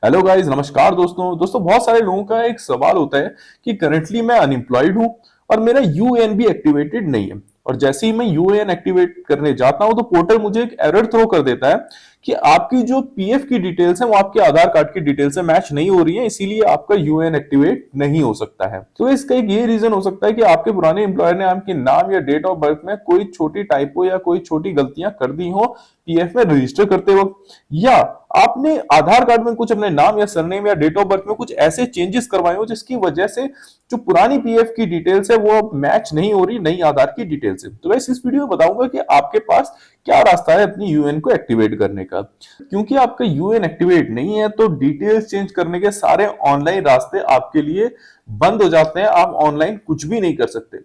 Hello guys, नमस्कार दोस्तों बहुत सारे लोगों का एक सवाल होता है कि करंटली मैं अनएम्प्लॉयड हूं और मेरा यूएएन भी एक्टिवेटेड नहीं है। और जैसे ही मैं यूएएन एक्टिवेट करने जाता हूं तो पोर्टल मुझे एक एरर थ्रो कर देता है कि आपकी जो पीएफ की डिटेल्स है वो आपके आधार कार्ड की डिटेल से मैच नहीं हो रही है, इसीलिए आपका यूएएन एक्टिवेट नहीं हो सकता है। तो इसका एक ये रीजन हो सकता है कि आपके पुराने एम्प्लॉयर ने आपके नाम या डेट ऑफ बर्थ में कोई छोटी टाइपो या कोई छोटी गलतियां कर दी हो पीएफ में रजिस्टर करते वक्त, या आपने आधार कार्ड में कुछ अपने नाम या सरनेम या डेट ऑफ बर्थ में कुछ ऐसे चेंजेस करवाए हो जिसकी वजह से जो पुरानी पीएफ की डिटेल्स है वो मैच नहीं हो रही नई आधार की डिटेल से। तो वैसे इस वीडियो में बताऊंगा कि आपके पास क्या रास्ता है अपनी यूएन को एक्टिवेट करने का। क्योंकि आपका यूएन एक्टिवेट नहीं है तो डिटेल्स चेंज करने के सारे ऑनलाइन रास्ते आपके लिए बंद हो जाते हैं, आप ऑनलाइन कुछ भी नहीं कर सकते।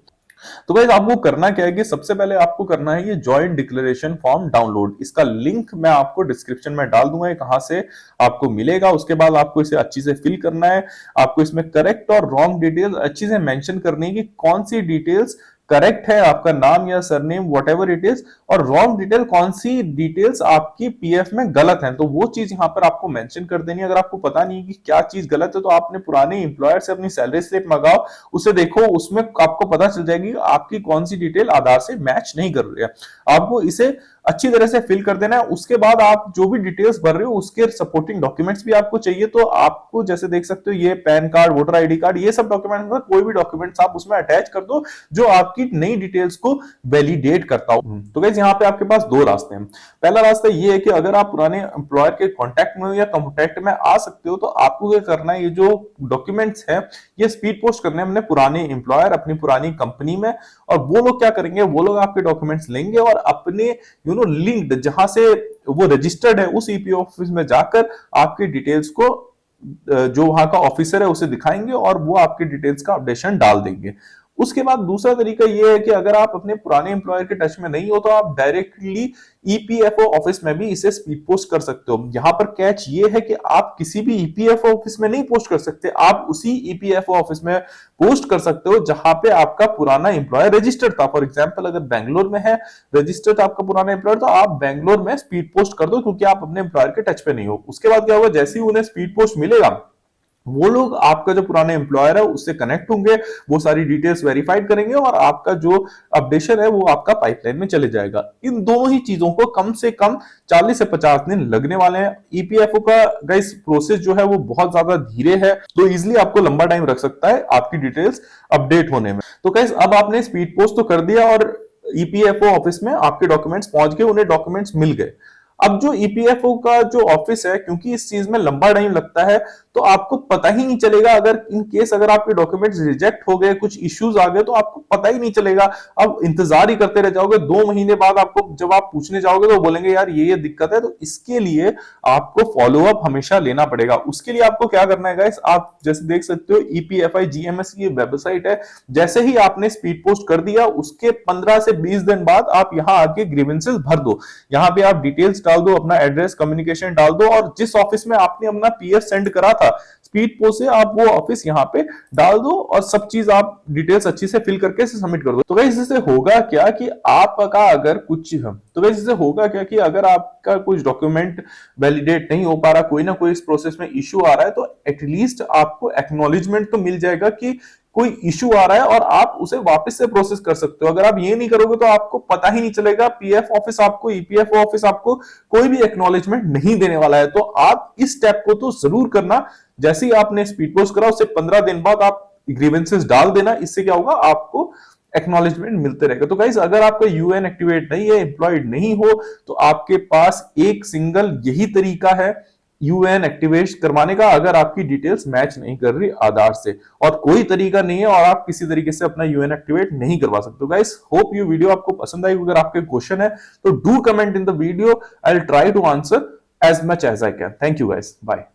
तो गाइस आपको करना क्या है कि सबसे पहले आपको करना है ये जॉइंट डिक्लेरेशन फॉर्म डाउनलोड। इसका लिंक मैं आपको डिस्क्रिप्शन में डाल दूंगा, कहां से आपको मिलेगा। उसके बाद आपको इसे अच्छी से फिल करना है। आपको इसमें करेक्ट और रॉन्ग डिटेल्स अच्छी से मेंशन करनी है कि कौन सी डिटेल्स करेक्ट है, आपका नाम या surname what ever it is, और रॉन्ग डिटेल कौन सी डिटेल्स आपकी पीएफ में गलत है तो वो चीज यहां पर आपको मेंशन कर देनी है। अगर आपको पता नहीं कि क्या चीज गलत है तो आपने पुराने एम्प्लॉयर से अपनी सैलरी स्लिप मंगाओ, उसे देखो, उसमें आपको पता चल जाएगी आपकी कौन सी डिटेल आधार से मैच नहीं कर रही है। आपको इसे अच्छी तरह से फिल कर देना है। उसके बाद आप जो भी डिटेल्स भर रहे हो उसके सपोर्टिंग डॉक्यूमेंट्स भी आपको चाहिए, तो आपको जैसे देख सकते हो ये pan card, voter ID card, ये सब डॉक्यूमेंट्स में कोई भी डॉक्यूमेंट्स आप उसमें अटैच कर दो जो आपकी नई डिटेल्स को वैलिडेट करता हो। तो गाइस यहाँ पे आपके पास दो रास्ते हैं। पहला रास्ता ये है कि अगर आप पुराने एम्प्लॉयर के कॉन्टैक्ट में हो या कॉन्टैक्ट में आ सकते हो तो आपको क्या करना है, ये जो डॉक्यूमेंट्स है ये स्पीड पोस्ट करने हैं अपने पुराने एम्प्लॉयर, अपनी पुरानी कंपनी में। और वो लोग क्या करेंगे, वो लोग आपके डॉक्यूमेंट्स लेंगे और अपने लिंक्ड जहां से वो रजिस्टर्ड है उस ईपीओ ऑफिस में जाकर आपकी डिटेल्स को जो वहां का ऑफिसर है उसे दिखाएंगे और वो आपकी डिटेल्स का अपडेशन डाल देंगे। उसके बाद दूसरा तरीका ये है कि अगर आप अपने पुराने एम्प्लॉयर के टच में नहीं हो तो आप डायरेक्टली ईपीएफओ ऑफिस में भी इसे स्पीड पोस्ट कर सकते हो। यहां पर कैच ये है कि आप किसी भी ईपीएफओ ऑफिस में नहीं पोस्ट कर सकते, आप उसी ईपीएफओ ऑफिस में पोस्ट कर सकते हो जहां पे आपका पुराना एम्प्लॉयर रजिस्टर्ड था। फॉर एग्जांपल अगर बैंगलोर में है रजिस्टर्ड आपका पुराना एम्प्लॉयर तो आप बैंगलोर में स्पीड पोस्ट कर दो क्योंकि आप अपने एम्प्लॉयर के टच पे नहीं हो। उसके बाद क्या होगा, जैसे ही उन्हें स्पीड पोस्ट मिलेगा वो लोग आपका जो पुराने एम्प्लॉयर है उससे कनेक्ट होंगे, वो सारी डिटेल्स वेरीफाइड करेंगे और आपका जो अपडेशन है वो आपका पाइपलाइन में चले जाएगा। इन दोनों ही चीजों को कम से कम 40 से 50 दिन लगने वाले हैं। ईपीएफओ का गाइस प्रोसेस जो है वो बहुत ज्यादा धीरे है तो इजिली आपको लंबा टाइम रख सकता है आपकी डिटेल्स अपडेट होने में। तो गाइस अब आपने स्पीड पोस्ट तो कर दिया और ईपीएफओ ऑफिस में आपके डॉक्यूमेंट्स पहुंच गए, उन्हें डॉक्यूमेंट्स मिल गए। अब जो ईपीएफओ का जो ऑफिस है, क्योंकि इस चीज में लंबा टाइम लगता है तो आपको पता ही नहीं चलेगा, अगर इन केस अगर आपके डॉक्यूमेंट्स रिजेक्ट हो गए, कुछ इश्यूज आ गए तो आपको पता ही नहीं चलेगा। अब इंतजार ही करते रह जाओगे, 2 महीने बाद आपको जब आप पूछने जाओगे तो बोलेंगे यार ये दिक्कत है। तो इसके लिए आपको फॉलोअप हमेशा लेना पड़ेगा। उसके लिए आपको क्या करना है गाइस, आप जैसे देख सकते हो ईपीएफआई जीएमएस की वेबसाइट है, जैसे ही आपने स्पीड पोस्ट कर दिया उसके 15 से 20 दिन बाद आप यहाँ आके ग्रीवेंसेस भर दो। यहाँ पे आप डिटेल्स डाल दो, अपना एड्रेस कम्युनिकेशन डाल दो और जिस ऑफिस में आपने अपना पीएफ सेंड करा था स्पीड पोस्ट से आप वो ऑफिस यहाँ पे डाल दो और सब चीज आप डिटेल्स अच्छी से फिल करके सबमिट कर दो। तो गाइस इससे होगा क्या कि आपका अगर कुछ तो गाइस इससे होगा क्या कि अगर आपका कुछ डॉक्यूमेंट वैलिडेट नहीं हो पा रहा, कोई ना कोई इस प्रोसेस में इश्यू आ रहा है, तो एटलीस्ट आपको एक्नॉलेजमेंट तो मिल जाएगा कि कोई इशू आ रहा है और आप उसे वापस से प्रोसेस कर सकते हो। अगर आप ये नहीं करोगे तो आपको पता ही नहीं चलेगा, पीएफ ऑफिस आपको, ईपीएफओ ऑफिस आपको कोई भी एक्नॉलेजमेंट नहीं देने वाला है। तो आप इस स्टेप को तो जरूर करना। जैसे ही आपने स्पीड पोस्ट करा उससे 15 दिन बाद आप ग्रीवेंसेस डाल देना, इससे क्या होगा आपको एक्नॉलेजमेंट मिलते रहेगा। तो गाइस अगर आपका यूएन एक्टिवेट नहीं है, एम्प्लॉयड नहीं हो, तो आपके पास एक सिंगल यही तरीका है यूएन एक्टिवेट करवाने का, अगर आपकी डिटेल्स मैच नहीं कर रही आधार से, और कोई तरीका नहीं है और आप किसी तरीके से अपना यूएन एक्टिवेट नहीं करवा सकते। गाइस होप ये वीडियो आपको पसंद आई। अगर आपके क्वेश्चन है तो do comment in the video, I will try to answer as much as I can. Thank you guys, bye.